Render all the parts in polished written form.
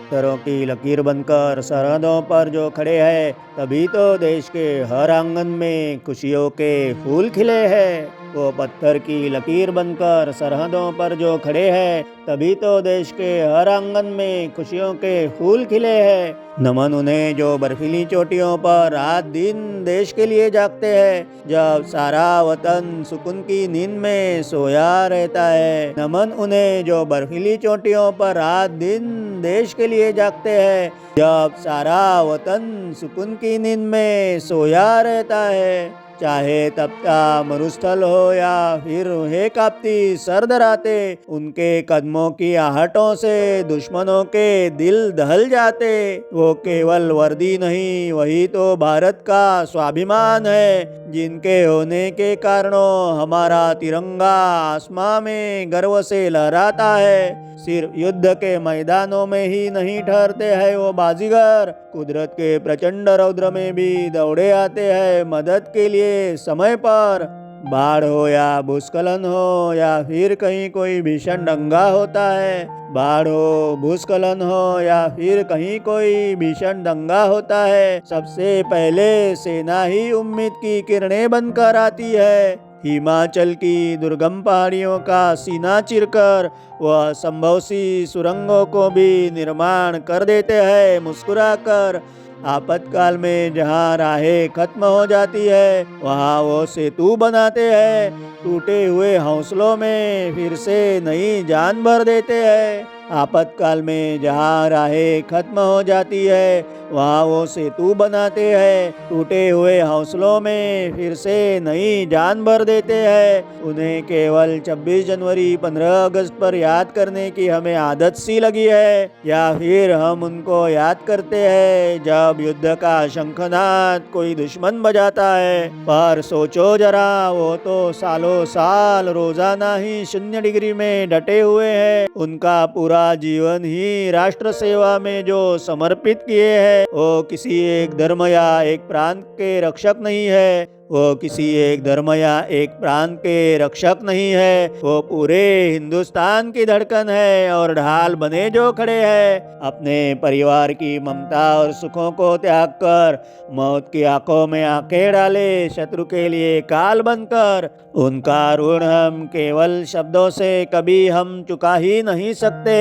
पत्थरों की लकीर बनकर सरहदों पर जो खड़े हैं, तभी तो देश के हर आंगन में खुशियों के फूल खिले हैं। वो पत्थर की लकीर बनकर सरहदों पर जो खड़े हैं, तभी तो देश के हर आंगन में खुशियों के फूल खिले हैं। नमन उन्हें जो बर्फीली चोटियों पर रात दिन देश के लिए जागते हैं, जब सारा वतन सुकून की नींद में सोया रहता है। नमन उन्हें जो बर्फीली चोटियों पर रात दिन देश के लिए जागते हैं, जब सारा वतन सुकून की नींद में सोया रहता है। चाहे तपता मरुस्थल हो या फिर है कांपती सर्द रातें, उनके कदमों की आहटों से दुश्मनों के दिल दहल जाते। वो केवल वर्दी नहीं, वही तो भारत का स्वाभिमान है, जिनके होने के कारणों हमारा तिरंगा आसमां में गर्व से लहराता है। सिर्फ युद्ध के मैदानों में ही नहीं ठहरते हैं वो बाजीगर, कुदरत के प्रचंड रौद्र में भी दौड़े आते हैं मदद के लिए समय पर। बाढ़ हो या भूस्खलन हो या फिर कहीं कोई भीषण दंगा होता है, बाढ़ हो भूस्खलन हो या फिर कहीं कोई भीषण दंगा होता है, सबसे पहले सेना ही उम्मीद की किरणें बनकर आती है। हिमाचल की दुर्गम पहाड़ियों का सीना चिरकर वह संभव सी सुरंगों को भी निर्माण कर देते हैं मुस्कुराकर। आपातकाल में जहाँ राहें खत्म हो जाती है, वहाँ वो सेतु बनाते हैं, टूटे हुए हौसलों में फिर से नई जान भर देते हैं। आपातकाल में जहाँ राहें खत्म हो जाती है, वहाँ वो सेतु बनाते हैं, टूटे हुए हौसलों में फिर से नई जान भर देते हैं। उन्हें केवल 26 जनवरी 15 अगस्त पर याद करने की हमें आदत सी लगी है, या फिर हम उनको याद करते हैं जब युद्ध का शंखनाद कोई दुश्मन बजाता है। पर सोचो जरा, वो तो सालों साल रोजाना ही 0 डिग्री में डटे हुए हैं। उनका पूरा जीवन ही राष्ट्र सेवा में जो समर्पित किए हैं, वो किसी एक धर्म या एक प्रांत के रक्षक नहीं है, वो किसी एक धर्म या एक प्रांत के रक्षक नहीं है, वो पूरे हिंदुस्तान की धड़कन है और ढाल बने जो खड़े हैं। अपने परिवार की ममता और सुखों को त्याग कर मौत की आंखों में आंखें डाले शत्रु के लिए काल बनकर, उनका ऋण हम केवल शब्दों से कभी हम चुका ही नहीं सकते।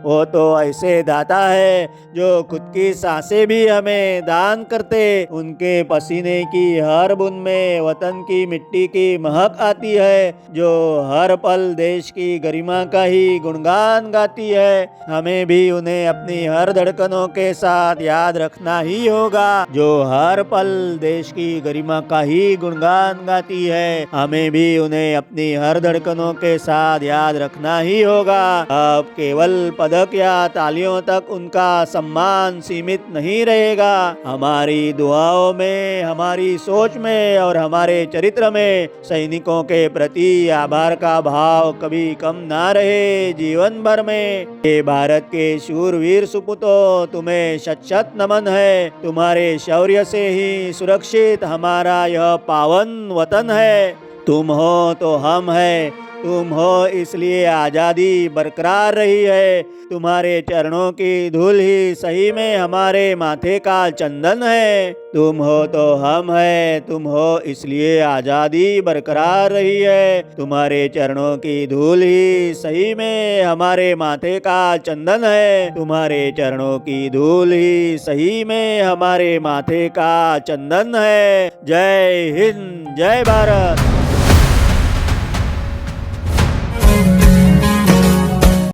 वो तो ऐसे दाता है जो खुद की सांसें भी हमें दान करते। उनके पसीने की हर बूंद में वतन की मिट्टी की महक आती है, जो हर पल देश की गरिमा का ही गुणगान गाती है। हमें भी उन्हें अपनी हर धड़कनों के साथ याद रखना ही होगा, जो हर पल देश की गरिमा का ही गुणगान गाती है। हमें भी उन्हें अपनी हर धड़कनों के साथ याद रखना ही होगा। अब केवल पदक या तालियों तक उनका सम्मान सीमित नहीं रहेगा। हमारी दुआओं में, हमारी सोच में और हमारे चरित्र में सैनिकों के प्रति आभार का भाव कभी कम ना रहे जीवन भर में। ये भारत के शूरवीर सुपुतों, तुम्हें शत शत नमन है। तुम्हारे शौर्य से ही सुरक्षित हमारा यह पावन वतन है। तुम हो तो हम है, तुम हो इसलिए आज़ादी बरकरार रही है। तुम्हारे चरणों की धूल ही सही में हमारे माथे का चंदन है। तुम हो तो हम है, तुम हो इसलिए आज़ादी बरकरार रही है। तुम्हारे चरणों की धूल ही सही में हमारे माथे का चंदन है। तुम्हारे चरणों की धूल ही सही में हमारे माथे का चंदन है। जय हिंद, जय भारत।